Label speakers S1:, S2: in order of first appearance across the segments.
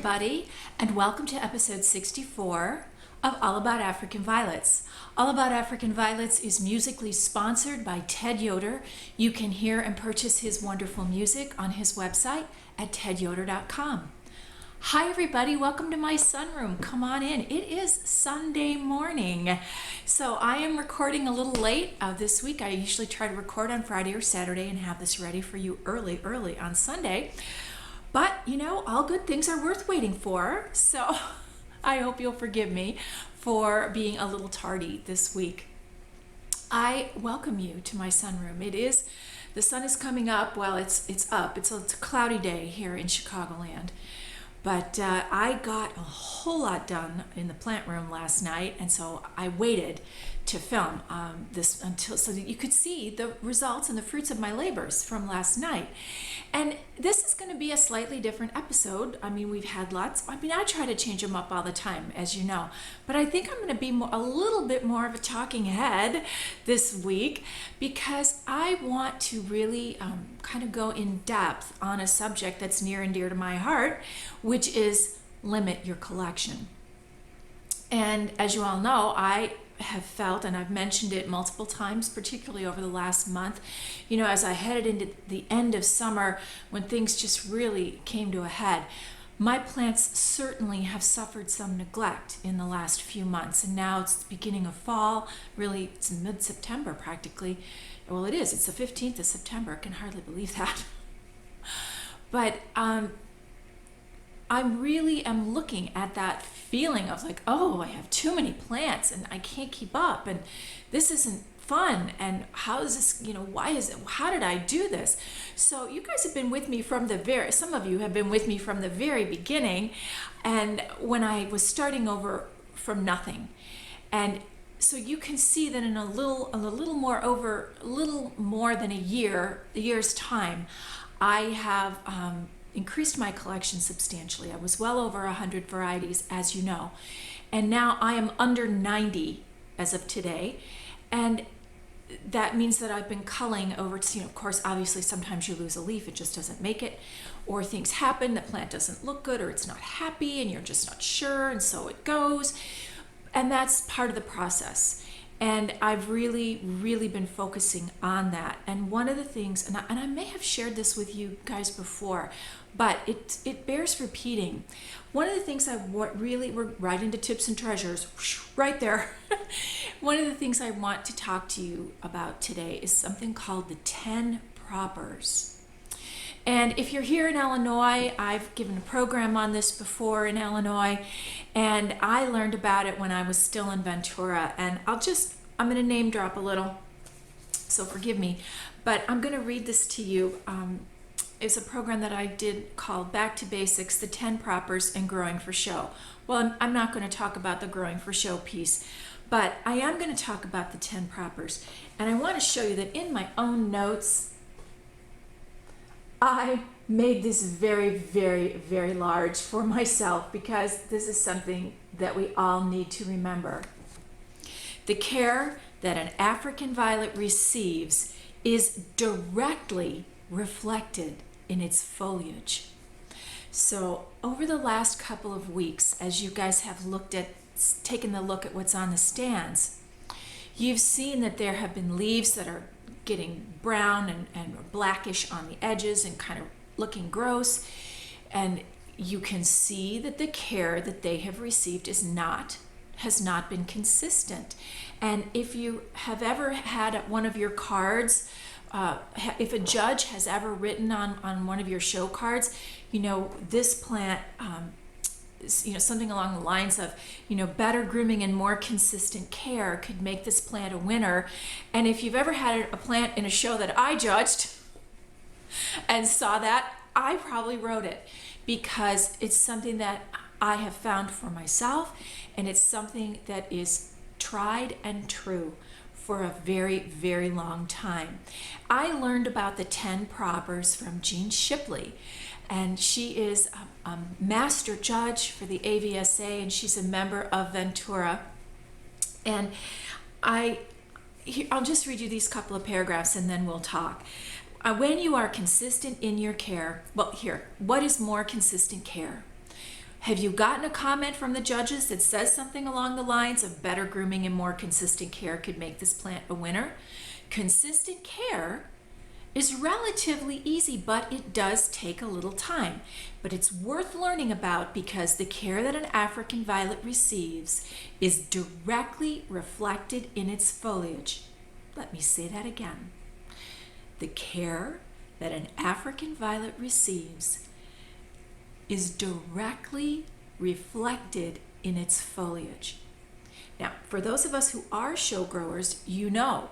S1: everybody, and welcome to episode 64 of All About African Violets. All About African Violets is musically sponsored by Ted Yoder. You can hear and purchase his wonderful music on his website at tedyoder.com. Hi everybody, welcome to my sunroom. Come on in. It is Sunday morning. So I am recording a little late this week. I usually try to record on Friday or Saturday and have this ready for you early on Sunday. But, you know, all good things are worth waiting for. So I hope you'll forgive me for being a little tardy this week. I welcome you to my sunroom. The sun is coming up. Well, it's up. It's a cloudy day here in Chicagoland. But I got a whole lot done in the plant room last night, and so I waited to film this until so that you could see the results and the fruits of my labors from last night. And this is going to be a slightly different episode. I mean, we've had lots. I try to change them up all the time, as you know. But I think I'm going to be a little bit more of a talking head this week because I want to really kind of go in depth on a subject that's near and dear to my heart, which is limit your collection. And as you all know, I have felt, and I've mentioned it multiple times, particularly over the last month, you know, as I headed into the end of summer when things just really came to a head, my plants certainly have suffered some neglect in the last few months. And now it's the beginning of fall, really it's mid-September practically. Well, it is, it's the 15th of September, I can hardly believe that. But I really am looking at that feeling of like, oh, I have too many plants and I can't keep up and this isn't fun. And how is this, you know, how did I do this? So you guys have been with me from some of you have been with me from the very beginning. And when I was starting over from nothing. And so you can see that in a little more than a year's time, I have, increased my collection substantially. I was well over 100 varieties, as you know, and now I am under 90 as of today, and that means that I've been culling over, you know, of course, obviously sometimes you lose a leaf, it just doesn't make it, or things happen, the plant doesn't look good, or it's not happy, and you're just not sure, and so it goes, and that's part of the process. And I've really been focusing on that. And one of the things, and I may have shared this with you guys before, but it bears repeating. One of the things we're right into tips and treasures, right there. One of the things I want to talk to you about today is something called the 10 propers. And if you're here in Illinois, I've given a program on this before in Illinois, and I learned about it when I was still in Ventura. And I'm going to name drop a little, so forgive me, but I'm going to read this to you. It's a program that I did called Back to Basics, the 10 Propers and Growing for Show. Well, I'm not going to talk about the Growing for Show piece, but I am going to talk about the 10 propers. And I want to show you that in my own notes, I made this very large for myself because this is something that we all need to remember. The care that an African violet receives is directly reflected in its foliage. So over the last couple of weeks, as you guys have taken a look at what's on the stands, you've seen that there have been leaves that are getting brown and blackish on the edges and kind of looking gross. And you can see that the care that they have received has not been consistent. And if you have ever had one of your cards, if a judge has ever written on one of your show cards, you know, this plant, you know, something along the lines of, you know, better grooming and more consistent care could make this plant a winner. And if you've ever had a plant in a show that I judged and saw that, I probably wrote it because it's something that I have found for myself, and it's something that is tried and true for a very long time. I learned about the 10 propers from Jean Shipley, and she is a master judge for the AVSA, and she's a member of Ventura. And I'll just read you these couple of paragraphs and then we'll talk. When you are consistent in your care, well, here, what is more consistent care? Have you gotten a comment from the judges that says something along the lines of better grooming and more consistent care could make this plant a winner? Consistent care is relatively easy, but it does take a little time. But it's worth learning about because the care that an African violet receives is directly reflected in its foliage. Let me say that again. The care that an African violet receives is directly reflected in its foliage. Now, for those of us who are show growers, you know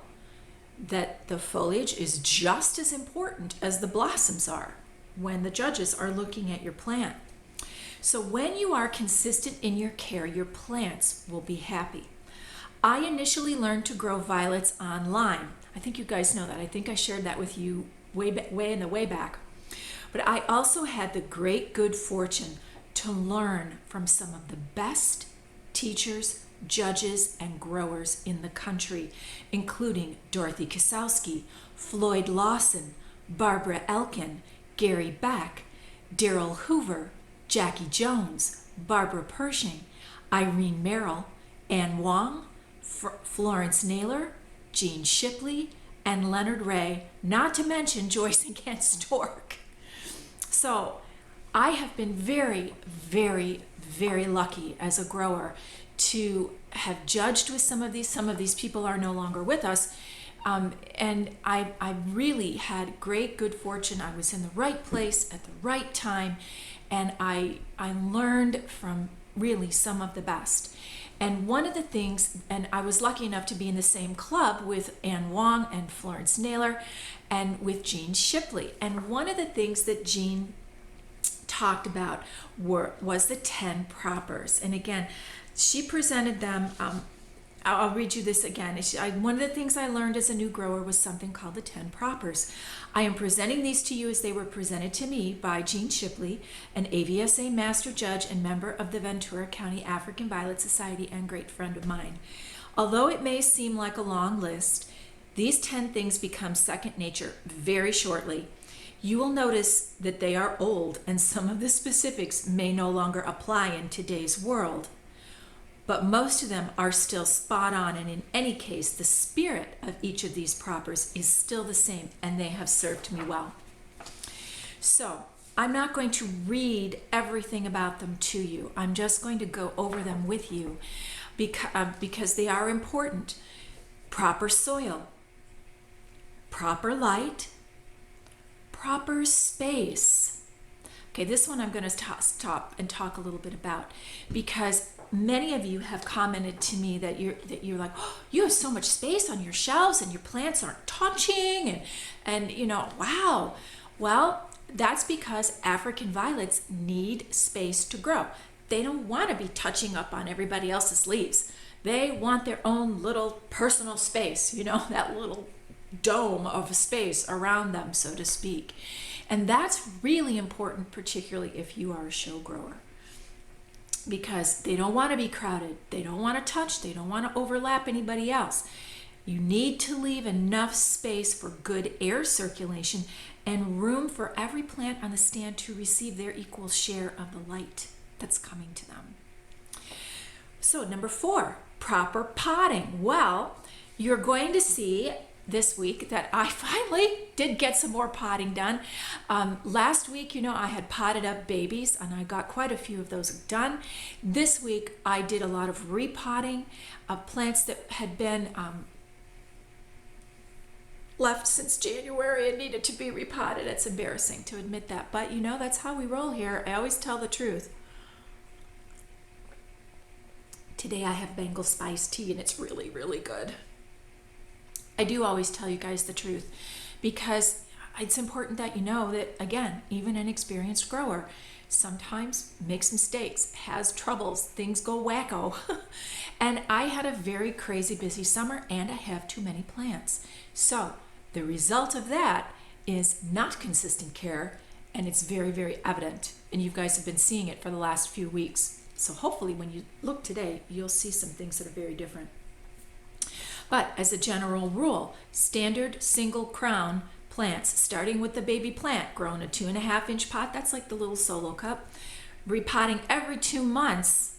S1: that the foliage is just as important as the blossoms are when the judges are looking at your plant. So when you are consistent in your care, your plants will be happy. I initially learned to grow violets online. I think you guys know that. I think I shared that with you way back. But I also had the great good fortune to learn from some of the best teachers, judges, and growers in the country, including Dorothy Kosowski, Floyd Lawson, Barbara Elkin, Gary Beck, Daryl Hoover, Jackie Jones, Barbara Pershing, Irene Merrill, Ann Wong, Florence Naylor, Jean Shipley, and Leonard Ray, not to mention Joyce and Ken Stork. So I have been very, very, very lucky as a grower to have judged with some of these. Some of these people are no longer with us. And I really had great good fortune. I was in the right place at the right time. And I learned from really some of the best. And one of the things, and I was lucky enough to be in the same club with Ann Wong and Florence Naylor and with Jean Shipley. And one of the things that Jean talked about was the 10 propers. And again, she presented them. I'll read you this again. One of the things I learned as a new grower was something called the 10 propers. I am presenting these to you as they were presented to me by Jean Shipley, an AVSA master judge and member of the Ventura County African Violet Society and great friend of mine. Although it may seem like a long list, these 10 things become second nature very shortly. You will notice that they are old and some of the specifics may no longer apply in today's world. But most of them are still spot on, and in any case, the spirit of each of these propers is still the same, and they have served me well. So, I'm not going to read everything about them to you. I'm just going to go over them with you because they are important. Proper soil, proper light, proper space. Okay, this one I'm going to stop and talk a little bit about because many of you have commented to me that you're like, oh, you have so much space on your shelves and your plants aren't touching and you know, wow. Well, that's because African violets need space to grow. They don't want to be touching up on everybody else's leaves. They want their own little personal space, you know, that little dome of space around them, so to speak. And that's really important, particularly if you are a show grower, because they don't want to be crowded. They don't want to touch. They don't want to overlap anybody else. You need to leave enough space for good air circulation and room for every plant on the stand to receive their equal share of the light that's coming to them. So number 4, proper potting. Well, you're going to see this week that I finally did get some more potting done. Last week, you know, I had potted up babies and I got quite a few of those done. This week, I did a lot of repotting of plants that had been left since January and needed to be repotted. It's embarrassing to admit that, but you know, that's how we roll here. I always tell the truth. Today I have Bengal spice tea and it's really, really good. I do always tell you guys the truth because it's important that you know that, again, even an experienced grower sometimes makes mistakes, has troubles, things go wacko. And I had a very crazy busy summer and I have too many plants. So the result of that is not consistent care, and it's very, very evident. And you guys have been seeing it for the last few weeks. So hopefully when you look today, you'll see some things that are very different. But as a general rule, standard single crown plants, starting with the baby plant grown a 2.5-inch pot, that's like the little solo cup, repotting every 2 months,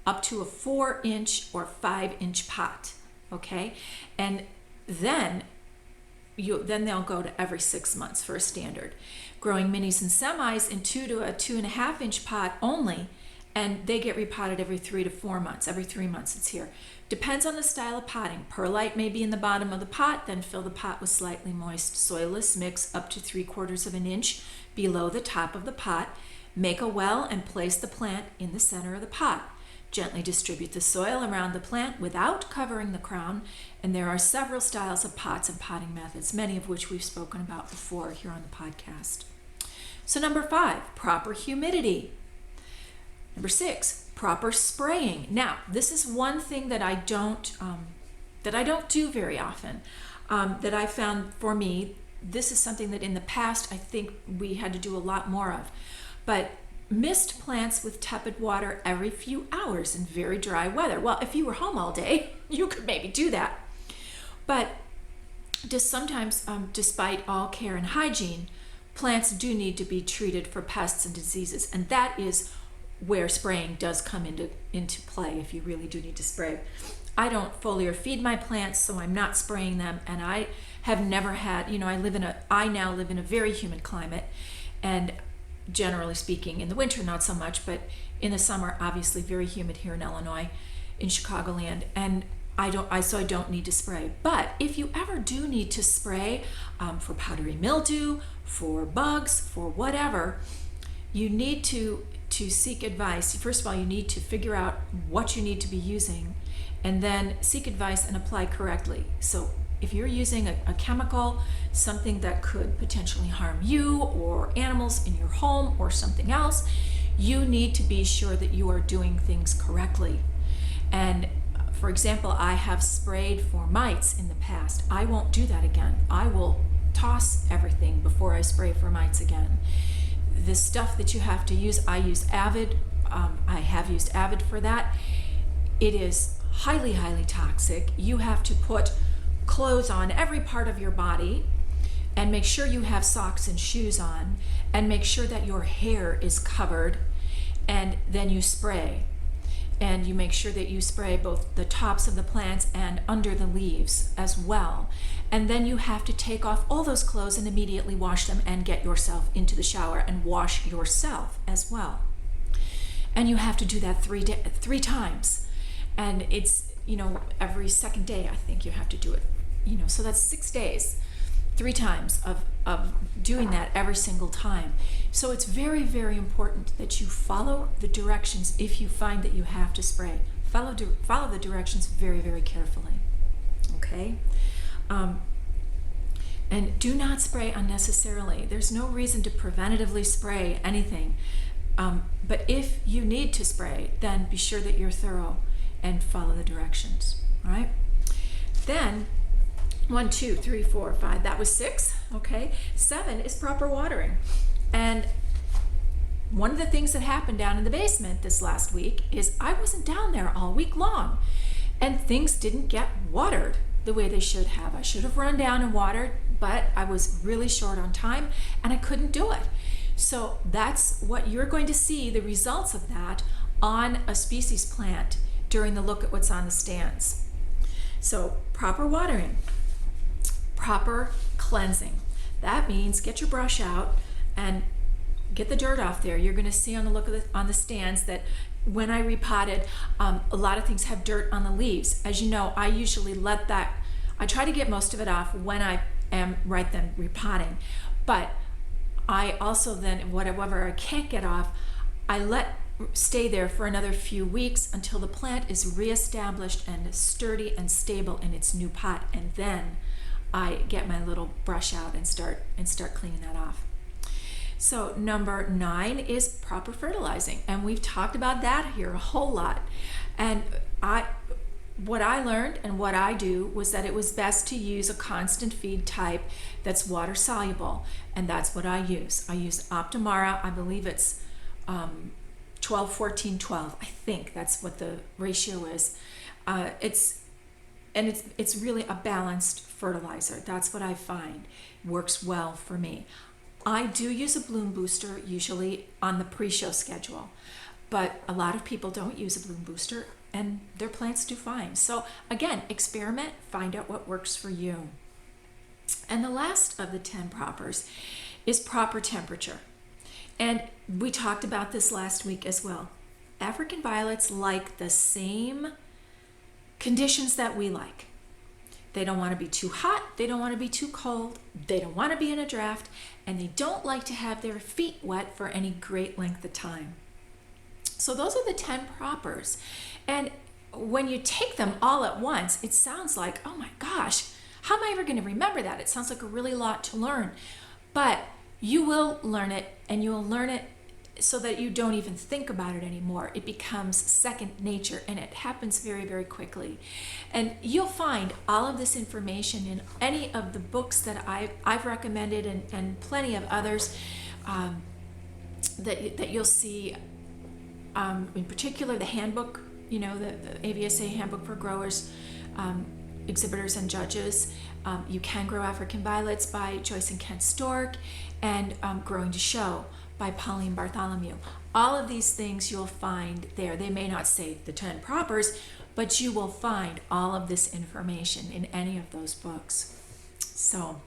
S1: up to a 4-inch or 5-inch pot, okay? And then they'll go to every 6 months for a standard. Growing minis and semis in 2 to a 2.5-inch pot only, and they get repotted every 3 to 4 months. Every 3 months it's here. Depends on the style of potting. Perlite may be in the bottom of the pot, then fill the pot with slightly moist soilless mix up to 3/4 of an inch below the top of the pot. Make a well and place the plant in the center of the pot. Gently distribute the soil around the plant without covering the crown, and there are several styles of pots and potting methods, many of which we've spoken about before here on the podcast. So number 5, proper humidity. Number 6, proper spraying. Now, this is one thing that I don't do very often. That I found for me, this is something that in the past I think we had to do a lot more of. But mist plants with tepid water every few hours in very dry weather. Well, if you were home all day, you could maybe do that. But just sometimes, despite all care and hygiene, plants do need to be treated for pests and diseases, and that is where spraying does come into play if you really do need to spray. I don't foliar feed my plants, so I'm not spraying them, and I have never had, I now live in a very humid climate, and generally speaking, in the winter not so much, but in the summer obviously very humid here in Illinois, in Chicagoland, and I don't need to spray. But if you ever do need to spray for powdery mildew, for bugs, for whatever, you need to seek advice. First of all, you need to figure out what you need to be using, and then seek advice and apply correctly. So if you're using a chemical, something that could potentially harm you or animals in your home or something else, you need to be sure that you are doing things correctly. And for example, I have sprayed for mites in the past. I won't do that again. I will toss everything before I spray for mites again. The stuff that you have to use, I use Avid. I have used Avid for that. It is highly, highly toxic. You have to put clothes on every part of your body, and make sure you have socks and shoes on, and make sure that your hair is covered, and then you spray. And you make sure that you spray both the tops of the plants and under the leaves as well. And then you have to take off all those clothes and immediately wash them and get yourself into the shower and wash yourself as well. And you have to do that 3 times. And it's, every second day I think you have to do it. So that's 6 days, 3 times of doing that every single time. So it's very, very important that you follow the directions if you find that you have to spray. Follow the directions very, very carefully. Okay? And do not spray unnecessarily. There's no reason to preventatively spray anything. But if you need to spray, then be sure that you're thorough and follow the directions. All right? Then 1, 2, 3, 4, 5. That was 6. Okay. 7 is proper watering. And one of the things that happened down in the basement this last week is I wasn't down there all week long, and things didn't get watered the way they should have. I should have run down and watered, but I was really short on time and I couldn't do it. So that's what you're going to see, the results of that on a species plant during the look at what's on the stands. So proper watering, proper cleansing. That means get your brush out and get the dirt off there. You're going to see on the look on the stands that when I repotted, a lot of things have dirt on the leaves. As you know, I usually I try to get most of it off when I am right then repotting. But I also then, whatever I can't get off, I let stay there for another few weeks until the plant is reestablished and sturdy and stable in its new pot, and then I get my little brush out and start cleaning that off. So number 9 is proper fertilizing, and we've talked about that here a whole lot. And what I learned and what I do was that it was best to use a constant feed type that's water soluble, and that's what I use. I use Optimara. I believe it's 12, 14, 12. I think that's what the ratio is. It's really a balanced fertilizer. That's what I find works well for me. I do use a bloom booster usually on the pre-show schedule, but a lot of people don't use a bloom booster and their plants do fine. So again, experiment, find out what works for you. And the last of the 10 propers is proper temperature. And we talked about this last week as well. African violets like the same conditions that we like. They don't want to be too hot, they don't want to be too cold, they don't want to be in a draft, and they don't like to have their feet wet for any great length of time. So those are the 10 propers. And when you take them all at once, it sounds like, oh my gosh, how am I ever going to remember that? It sounds like a really lot to learn. But you will learn it, and you will learn it so that you don't even think about it anymore. It becomes second nature, and it happens very, very quickly. And you'll find all of this information in any of the books that I've recommended, and plenty of others that you'll see. In particular, the handbook, the AVSA Handbook for Growers, Exhibitors and Judges. You Can Grow African Violets by Joyce and Kent Stork, and Growing to Show by Pauline Bartholomew. All of these things you'll find there. They may not say the 10 propers, but you will find all of this information in any of those books. So,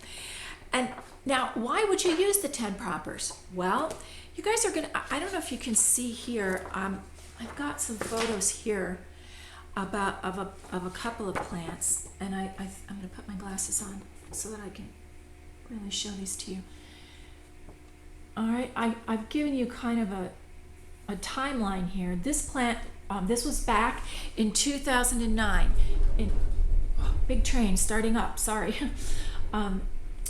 S1: and now, why would you use the 10 propers? Well, you guys are gonna, I don't know if you can see here, I've got some photos here of a couple of plants, and I'm gonna put my glasses on so that I can really show these to you. All right, I've given you kind of a timeline here. This plant, this was back in 2009. Big train starting up, sorry.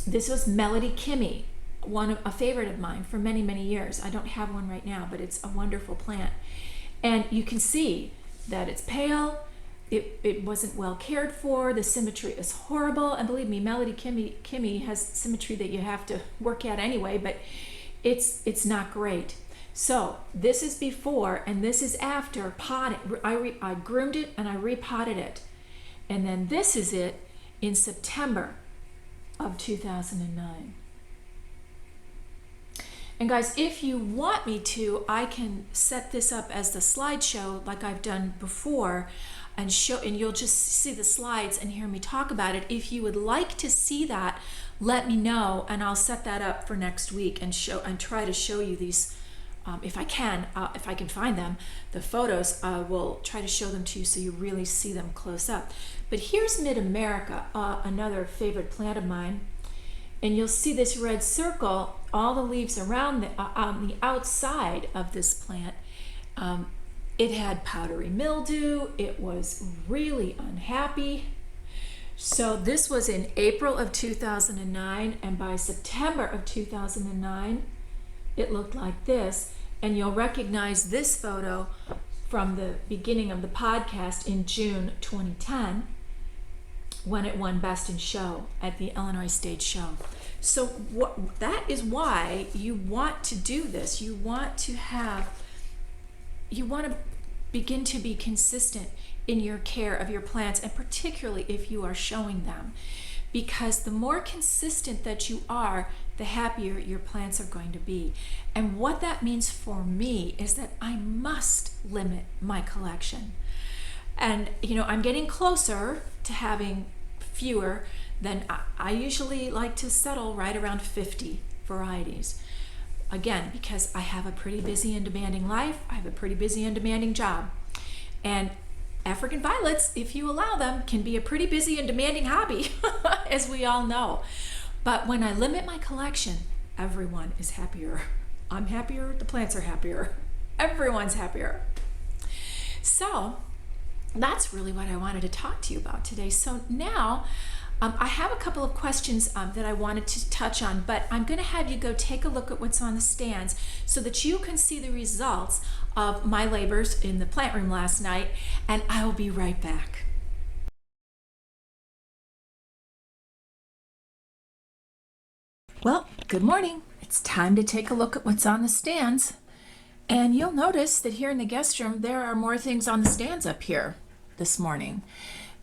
S1: This was Melody Kimmy, a favorite of mine for many, many years. I don't have one right now, but it's a wonderful plant. And you can see that it's pale, it wasn't well cared for, the symmetry is horrible, and believe me, Melody Kimmy has symmetry that you have to work at anyway, but it's not great. So this is before and this is after potting. I groomed it and I repotted it. And then this is it in September of 2009. And guys, if you want me to, I can set this up as the slideshow like I've done before, and you'll just see the slides and hear me talk about it. If you would like to see that, let me know, and I'll set that up for next week and try to show you these, if I can find them, the photos. I will try to show them to you so you really see them close up. But here's Mid-America, another favorite plant of mine. And you'll see this red circle, all the leaves around on the outside of this plant. It had powdery mildew. It was really unhappy. So this was in April of 2009, and by September of 2009, it looked like this. And you'll recognize this photo from the beginning of the podcast in June 2010, when it won Best in Show at the Illinois Stage Show. So that is why you want to do this. You want to begin to be consistent in your care of your plants, and particularly if you are showing them. Because the more consistent that you are, the happier your plants are going to be. And what that means for me is that I must limit my collection. And I'm getting closer to having fewer than I usually like to settle right around 50 varieties. Again, because I have a pretty busy and demanding life, I have a pretty busy and demanding job. And African violets, if you allow them, can be a pretty busy and demanding hobby, as we all know. But when I limit my collection, everyone is happier. I'm happier, the plants are happier, everyone's happier. So that's really what I wanted to talk to you about today. So now I have a couple of questions that I wanted to touch on, but I'm going to have you go take a look at what's on the stands so that you can see the results of my labors in the plant room last night, and I will be right back. Well, good morning. It's time to take a look at what's on the stands. And you'll notice that here in the guest room, there are more things on the stands up here this morning.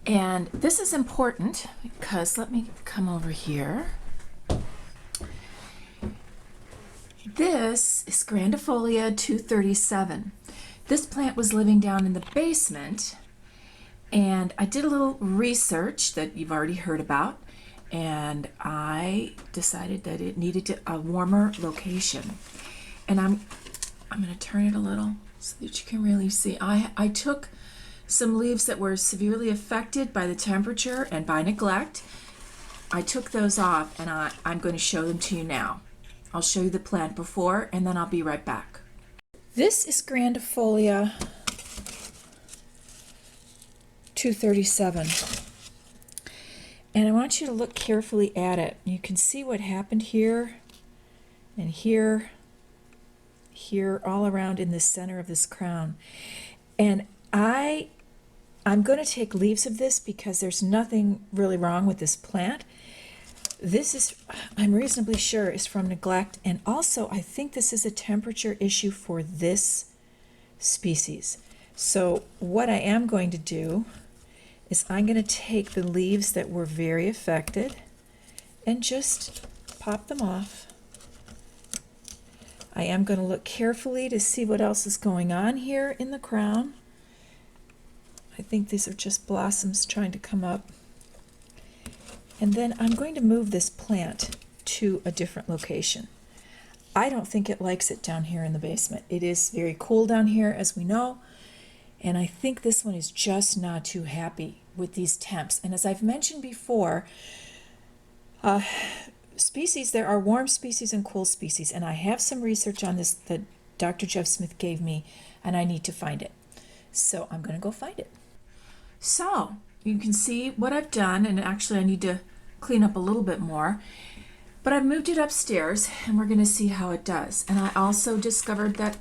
S1: And this is important because, let me come over here. This is Grandifolia 237. This plant was living down in the basement, and I did a little research that you've already heard about, and I decided that it needed a warmer location. And I'm going to turn it a little so that you can really see. I took some leaves that were severely affected by the temperature and by neglect. I took those off, and I'm going to show them to you now. I'll show you the plant before, and then I'll be right back. This is Grandifolia 237. And I want you to look carefully at it. You can see what happened here and here, here, all around in the center of this crown. And I'm going to take leaves of this because there's nothing really wrong with this plant. This is, I'm reasonably sure, is from neglect, and also I think this is a temperature issue for this species. So what I am going to do is I'm going to take the leaves that were very affected and just pop them off. I am going to look carefully to see what else is going on here in the crown. I think these are just blossoms trying to come up. And then I'm going to move this plant to a different location. I don't think it likes it down here in the basement. It is very cool down here, as we know, and I think this one is just not too happy with these temps. And as I've mentioned before, species, there are warm species and cool species, and I have some research on this that Dr. Jeff Smith gave me, and I need to find it. So I'm going to go find it. So you can see what I've done, and actually I need to clean up a little bit more, but I've moved it upstairs, and we're going to see how it does. And I also discovered that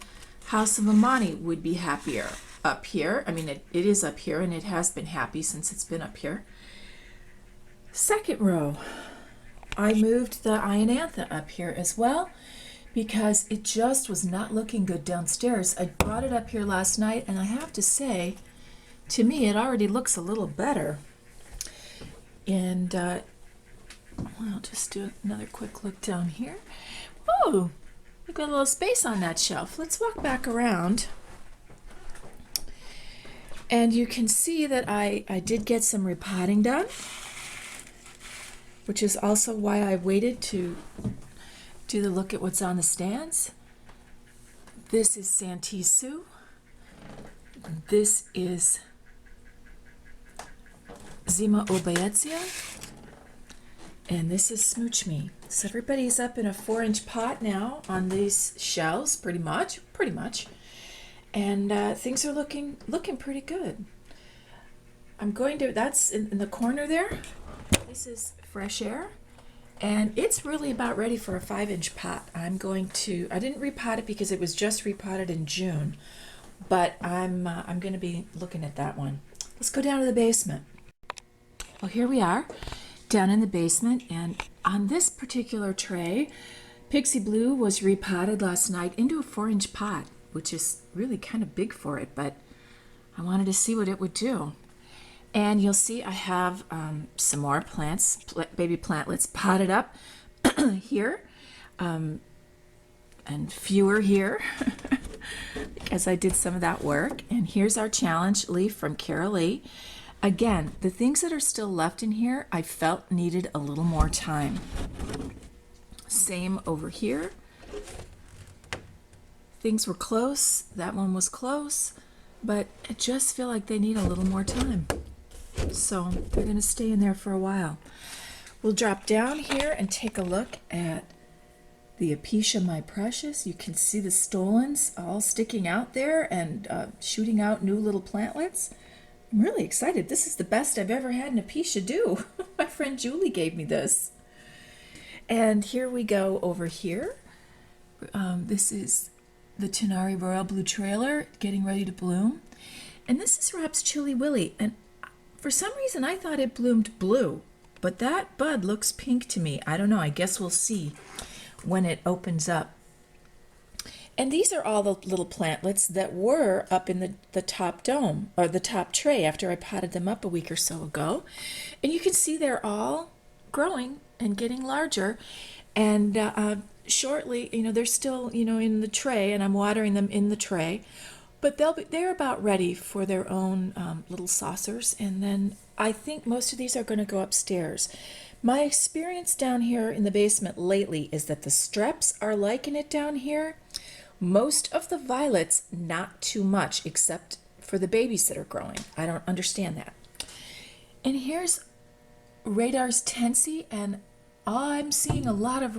S1: House of Amani would be happier up here. I mean, it is up here, and it has been happy since it's been up here. Second row, I moved the Ionantha up here as well because it just was not looking good downstairs. I brought it up here last night, and I have to say, to me, it already looks a little better. And I'll just do another quick look down here. Oh, we've got a little space on that shelf. Let's walk back around. And you can see that I did get some repotting done, which is also why I waited to do the look at what's on the stands. This is Santisu. This is Zima Obeyetzia, and this is Smooch Me. So everybody's up in a 4-inch pot now on these shelves, pretty much, and things are looking pretty good. I'm going to, that's in the corner there. This is Fresh Air, and it's really about ready for a 5-inch pot. I didn't repot it because it was just repotted in June, but I'm going to be looking at that one. Let's go down to the basement. Well, here we are down in the basement, and on this particular tray, Pixie Blue was repotted last night into a 4-inch pot, which is really kind of big for it, but I wanted to see what it would do. And you'll see I have some more plants, baby plantlets potted up here, and fewer here because I did some of that work. And here's our challenge leaf from Carol Lee. Again, the things that are still left in here, I felt needed a little more time. Same over here. Things were close. That one was close, but I just feel like they need a little more time. So they're going to stay in there for a while. We'll drop down here and take a look at the Apicia My Precious. You can see the stolons all sticking out there and shooting out new little plantlets. I'm really excited. This is the best I've ever had an Apicia do. My friend Julie gave me this. And here we go over here. This is the Tinari Royal Blue Trailer getting ready to bloom. And this is Rob's Chili Willy. And for some reason I thought it bloomed blue, but that bud looks pink to me. I don't know. I guess we'll see when it opens up. And these are all the little plantlets that were up in the top dome, or the top tray, after I potted them up a week or so ago. And you can see they're all growing and getting larger. And shortly, they're still, in the tray, and I'm watering them in the tray, but they're about ready for their own little saucers. And then I think most of these are going to go upstairs. My experience down here in the basement lately is that the Streps are liking it down here. Most of the violets, not too much, except for the babies that are growing. I don't understand that. And here's Radar's Tensi, and I'm seeing a lot of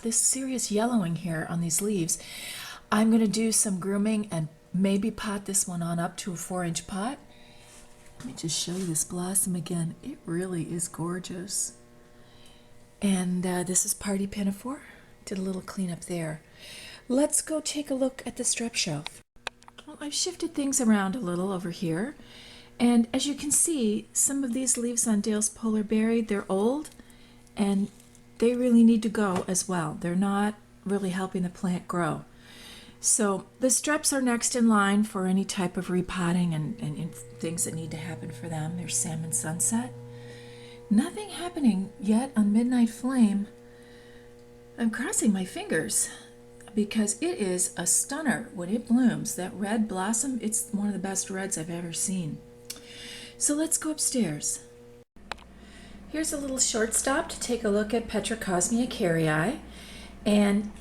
S1: this serious yellowing here on these leaves. I'm going to do some grooming and maybe pot this one on up to a 4-inch pot. Let me just show you this blossom again. It really is gorgeous. And this is Party Pinafore. Did a little cleanup there. Let's go take a look at the strep shelf. Well, I've shifted things around a little over here. And as you can see, some of these leaves on Dale's Polar Berry, they're old, and they really need to go as well. They're not really helping the plant grow. So the Streps are next in line for any type of repotting and things that need to happen for them. There's Salmon Sunset. Nothing happening yet on Midnight Flame. I'm crossing my fingers because it is a stunner when it blooms. That red blossom, it's one of the best reds I've ever seen. So let's go upstairs. Here's a little short stop to take a look at Petrocosmia caryi. And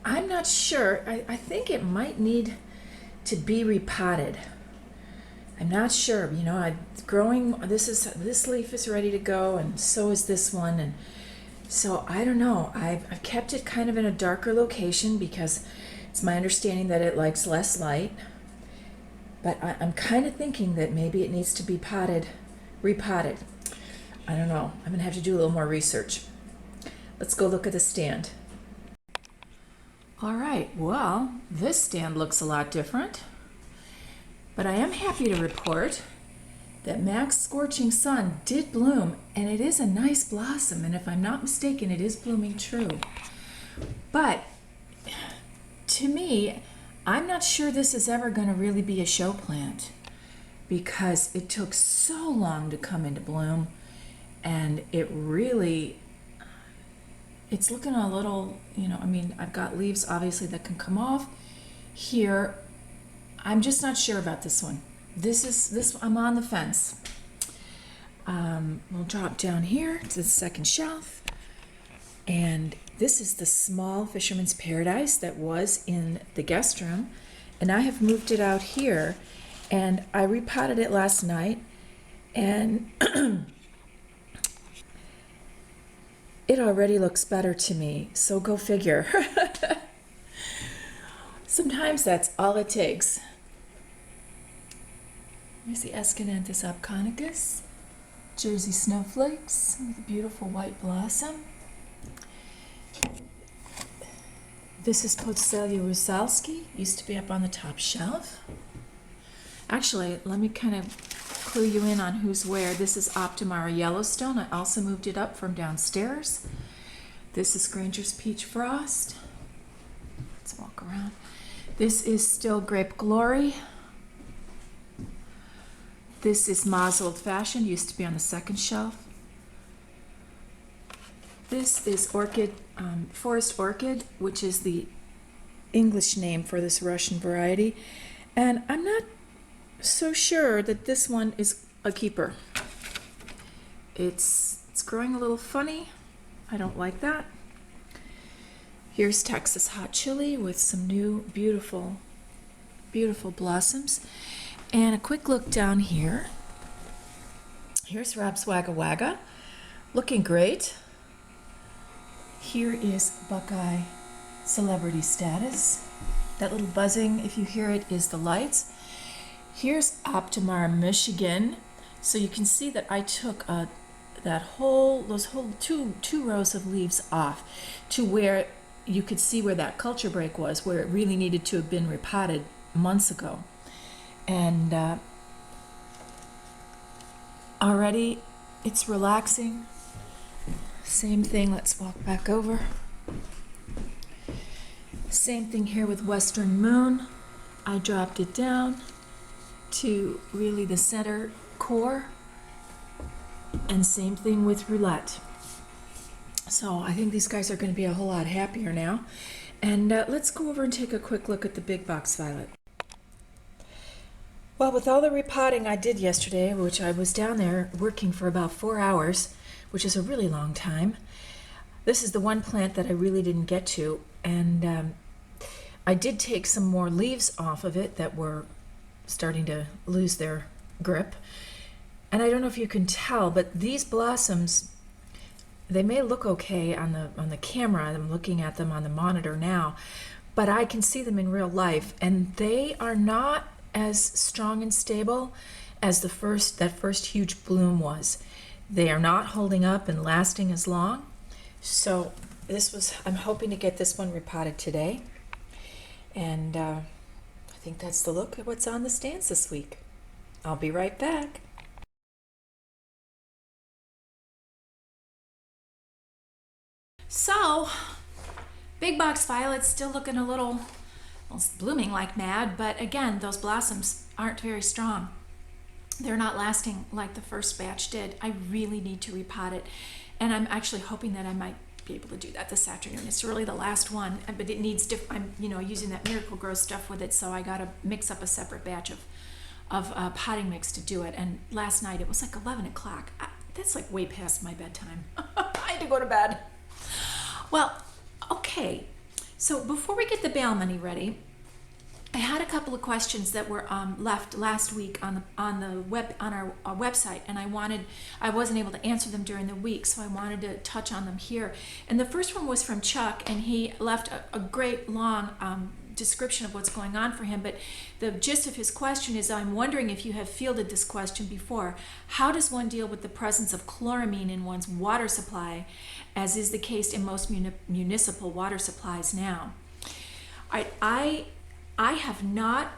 S1: I'm not sure, I think it might need to be repotted. I'm not sure, this leaf is ready to go, and so is this one, and so I don't know. I've kept it kind of in a darker location because it's my understanding that it likes less light, but I'm kind of thinking that maybe it needs to be repotted. I don't know. I'm gonna have to do a little more research. Let's go look at the stand. All right, well, this stand looks a lot different. But I am happy to report that Mac's Scorching Sun did bloom, and it is a nice blossom, and if I'm not mistaken, it is blooming true. But to me, I'm not sure this is ever going to really be a show plant because it took so long to come into bloom, and it's looking a little, I've got leaves obviously that can come off here. I'm just not sure about this one. I'm on the fence. We'll drop down here to the second shelf. And this is the small Fisherman's Paradise that was in the guest room. And I have moved it out here. And I repotted it last night. And it already looks better to me. So go figure. Sometimes that's all it takes. Here's the Escananthus obconicus, Jersey snowflakes with a beautiful white blossom. This is Potsdalia rusalski, used to be up on the top shelf. Actually, let me kind of clue you in on who's where. This is Optimara Yellowstone. I also moved it up from downstairs. This is Granger's Peach Frost. Let's walk around. This is still Grape Glory. This is Moz Old Fashioned, used to be on the second shelf. This is Forest Orchid, which is the English name for this Russian variety. And I'm not so sure that this one is a keeper. It's growing a little funny. I don't like that. Here's Texas Hot Chili with some new beautiful, beautiful blossoms. And a quick look down here. Here's Rob's Wagga Wagga, looking great. Here is Buckeye Celebrity Status. That little buzzing, if you hear it, is the lights. Here's Optimara Michigan. So you can see that I took those whole two rows of leaves off to where you could see where that culture break was, where it really needed to have been repotted months ago. And already it's relaxing. Same thing, let's walk back over. Same thing here with Western Moon. I dropped it down to really the center core. And same thing with Roulette. So I think these guys are going to be a whole lot happier now. And let's go over and take a quick look at the big box violet. Well, with all the repotting I did yesterday, which I was down there working for about 4 hours, which is a really long time, this is the one plant that I really didn't get to. And I did take some more leaves off of it that were starting to lose their grip. And I don't know if you can tell, but these blossoms, they may look okay on the camera. I'm looking at them on the monitor now, but I can see them in real life, and they are not as strong and stable as that first huge bloom was. They are not holding up and lasting as long. So I'm hoping to get this one repotted today, and I think that's the look at what's on the stands this week. I'll be right back. So, big box violets still looking a little, well, it's blooming like mad, but again, those blossoms aren't very strong. They're not lasting like the first batch did. I really need to repot it, and I'm actually hoping that I might be able to do that this afternoon. It's really the last one, but it needs I'm using that Miracle-Gro stuff with it, so I got to mix up a separate batch of potting mix to do it. And last night it was like 11 o'clock. That's like way past my bedtime. I had to go to bed. Well, okay, so before we get the bail money ready, I had a couple of questions that were left last week on our website, and I wasn't able to answer them during the week, so I wanted to touch on them here. And the first one was from Chuck, and he left a great long description of what's going on for him, but the gist of his question is, I'm wondering if you have fielded this question before. How does one deal with the presence of chloramine in one's water supply, as is the case in most municipal water supplies now? I have not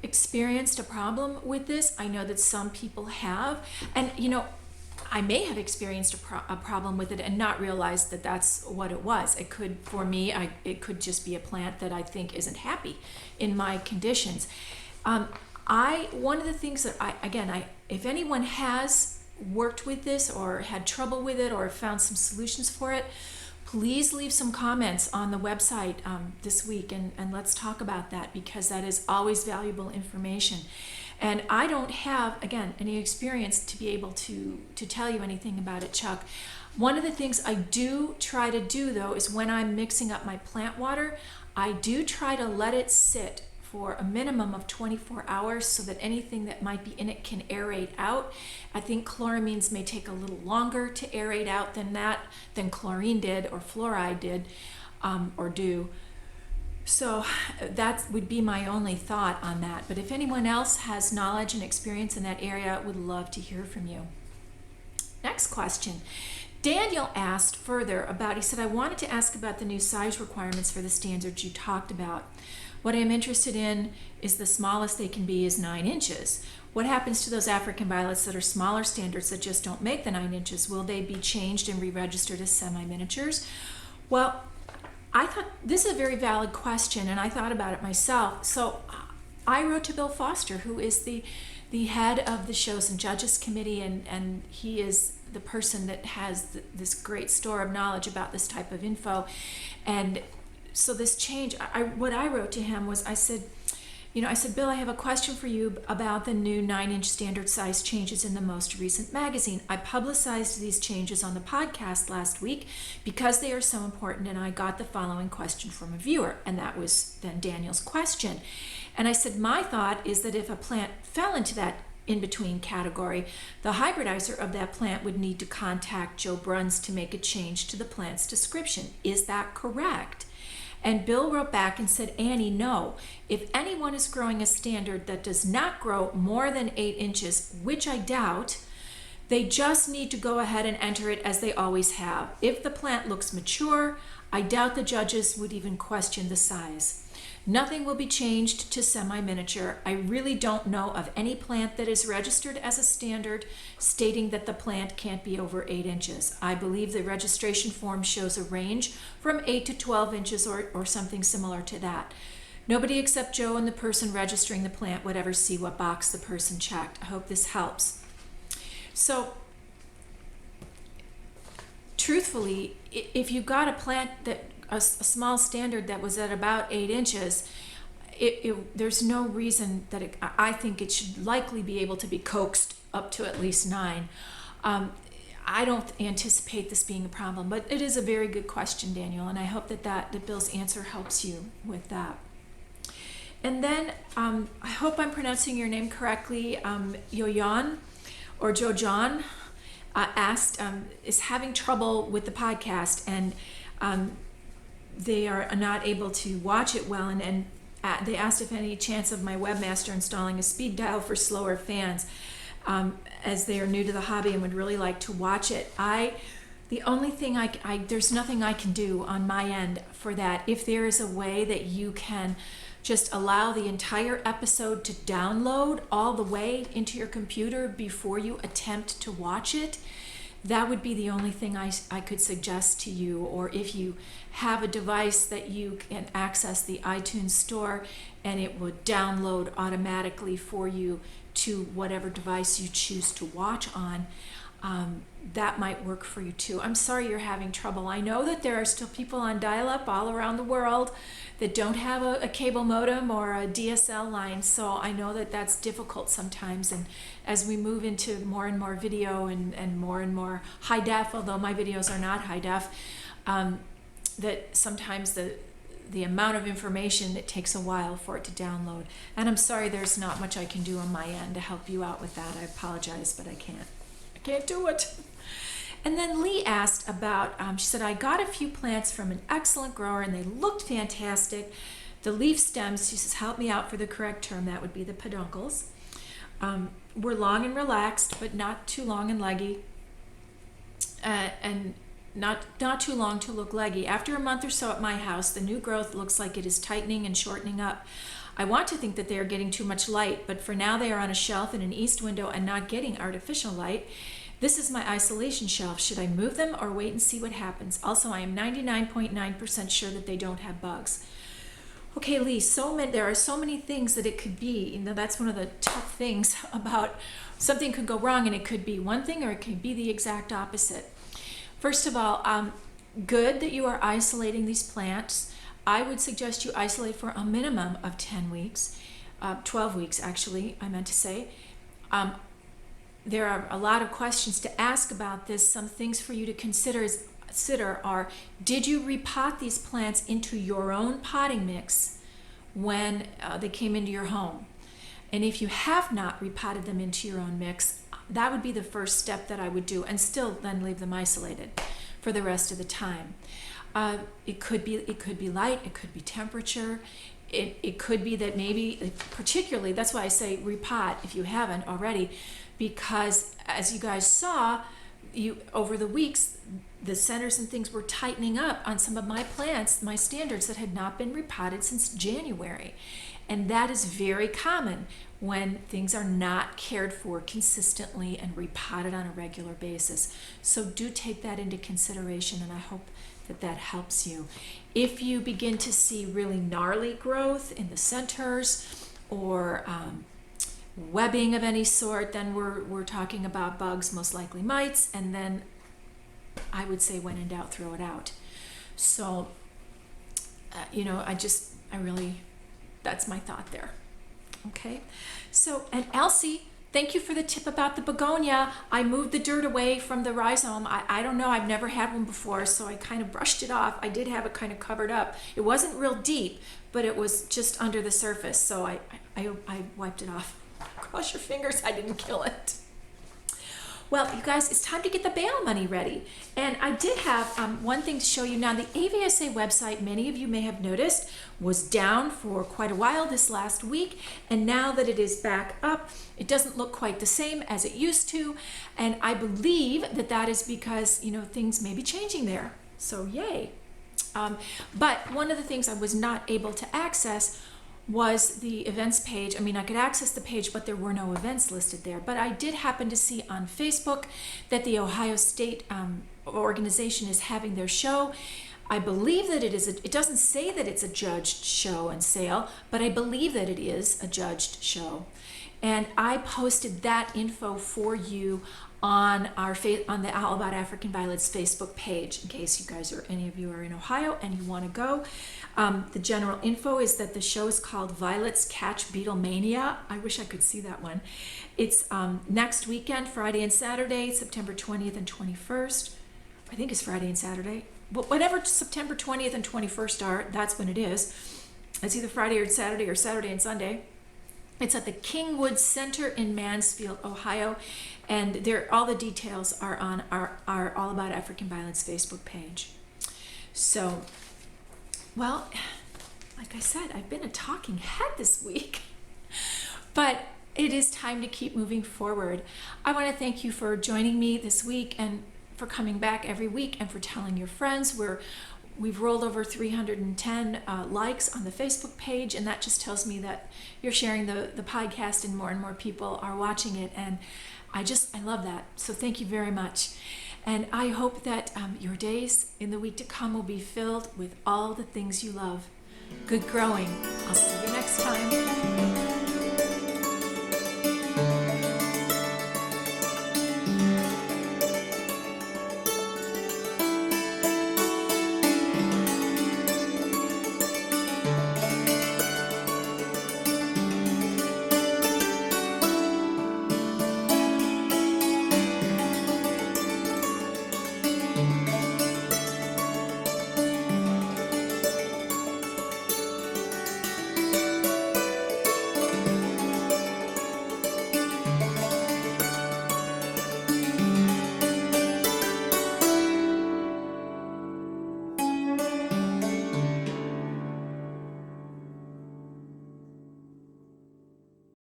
S1: experienced a problem with this. I know that some people have, and I may have experienced a problem with it and not realized that that's what it was. It could, for me, it could just be a plant that I think isn't happy in my conditions. One of the things that if anyone has worked with this or had trouble with it or found some solutions for it, please leave some comments on the website this week, and let's talk about that, because that is always valuable information. And I don't have, again, any experience to be able to tell you anything about it, Chuck. One of the things I do try to do, though, is when I'm mixing up my plant water, I do try to let it sit for a minimum of 24 hours so that anything that might be in it can aerate out. I think chloramines may take a little longer to aerate out than chlorine did or fluoride did or do. So that would be my only thought on that. But if anyone else has knowledge and experience in that area, I would love to hear from you. Next question. Daniel asked further he said, I wanted to ask about the new size requirements for the standards you talked about. What I'm interested in is the smallest they can be is 9 inches. What happens to those African violets that are smaller standards that just don't make the 9 inches? Will they be changed and re-registered as semi-miniatures? Well, I thought this is a very valid question, and I thought about it myself. So I wrote to Bill Foster, who is the head of the Shows and Judges Committee, and he is the person that has this great store of knowledge about this type of info. And so this change, what I wrote to him was, I said, Bill, I have a question for you about the new 9-inch standard size changes in the most recent magazine. I publicized these changes on the podcast last week because they are so important, and I got the following question from a viewer, and that was then Daniel's question. And I said, my thought is that if a plant fell into that in-between category, the hybridizer of that plant would need to contact Joe Bruns to make a change to the plant's description. Is that correct? And Bill wrote back and said, Annie, no. If anyone is growing a standard that does not grow more than 8 inches, which I doubt, they just need to go ahead and enter it as they always have. If the plant looks mature, I doubt the judges would even question the size. Nothing will be changed to semi-miniature. I really don't know of any plant that is registered as a standard stating that the plant can't be over 8 inches. I believe the registration form shows a range from 8 to 12 inches or something similar to that. Nobody except Joe and the person registering the plant would ever see what box the person checked. I hope this helps. So, truthfully, if you got a plant that a small standard that was at about 8 inches, there's no reason that I think it should likely be able to be coaxed up to at least 9. I don't anticipate this being a problem, but it is a very good question, Daniel, and I hope that Bill's answer helps you with that. And then I hope I'm pronouncing your name correctly. Yoyan or Jojan asked, is having trouble with the podcast, and they are not able to watch it well, and they asked if any chance of my webmaster installing a speed dial for slower fans, as they are new to the hobby and would really like to watch it. The only thing there's nothing I can do on my end for that. If there is a way that you can just allow the entire episode to download all the way into your computer before you attempt to watch it, that would be the only thing I could suggest to you. Or if you have a device that you can access the iTunes store and it would download automatically for you to whatever device you choose to watch on, that might work for you too. I'm sorry you're having trouble. I know that there are still people on dial-up all around the world that don't have a cable modem or a DSL line, so I know that that's difficult sometimes. And as we move into more and more video and more high def, although my videos are not high def, that sometimes the amount of information, it takes a while for it to download. And I'm sorry there's not much I can do on my end to help you out with that. I apologize, but I can't do it. And then Lee asked about, she said, I got a few plants from an excellent grower and they looked fantastic. The leaf stems, she says, help me out for the correct term, that would be the peduncles, were long and relaxed, but not too long and leggy, and not too long to look leggy. After a month or so at my house, the new growth looks like it is tightening and shortening up. I want to think that they are getting too much light, but for now they are on a shelf in an east window and not getting artificial light. This is my isolation shelf. Should I move them or wait and see what happens? Also, I am 99.9% sure that they don't have bugs. Okay, Lee, there are so many things that it could be. That's one of the tough things about something could go wrong, and it could be one thing or it could be the exact opposite. First of all, good that you are isolating these plants. I would suggest you isolate for a minimum of 10 weeks, 12 weeks actually, I meant to say. There are a lot of questions to ask about this. Some things for you to consider are, did you repot these plants into your own potting mix when they came into your home? And if you have not repotted them into your own mix, that would be the first step that I would do, and still then leave them isolated for the rest of the time. It could be light, it could be temperature, it could be that maybe, particularly, that's why I say repot if you haven't already, because as you guys saw, over the weeks, the centers and things were tightening up on some of my plants, my standards that had not been repotted since January. And that is very common when things are not cared for consistently and repotted on a regular basis. So do take that into consideration, and I hope that helps you. If you begin to see really gnarly growth in the centers or webbing of any sort, then we're talking about bugs, most likely mites, and then I would say when in doubt, throw it out. So, that's my thought there. Okay, so, and Elsie, thank you for the tip about the begonia. I moved the dirt away from the rhizome. I don't know, I've never had one before, so I kind of brushed it off. I did have it kind of covered up. It wasn't real deep, but it was just under the surface, so I wiped it off. Cross your fingers I didn't kill it. Well, you guys, it's time to get the bail money ready. And I did have one thing to show you now. The AVSA website, many of you may have noticed, was down for quite a while this last week. And now that it is back up, it doesn't look quite the same as it used to. And I believe that is because, things may be changing there. So yay. But one of the things I was not able to access was the events page. I mean, I could access the page, but there were no events listed there. But I did happen to see on Facebook that the Ohio State organization is having their show. I believe that it doesn't say that it's a judged show and sale, but I believe that it is a judged show. And I posted that info for you on on the All About African Violets Facebook page, in case you guys or any of you are in Ohio and you want to go. The general info is that the show is called Violets Catch Beatlemania. I wish I could see that one. It's next weekend, Friday and Saturday, September 20th and 21st. I think it's Friday and Saturday. But whatever September 20th and 21st are, that's when it is. It's either Friday or Saturday or Saturday and Sunday. It's at the Kingwood Center in Mansfield, Ohio, and all the details are on our All About African Violets Facebook page. So, well, like I said, I've been a talking head this week, but it is time to keep moving forward. I want to thank you for joining me this week and for coming back every week and for telling your friends. We've rolled over 310 likes on the Facebook page, and that just tells me that you're sharing the podcast and more people are watching it, and I love that. So thank you very much. And I hope that your days in the week to come will be filled with all the things you love. Good growing. I'll see you next time.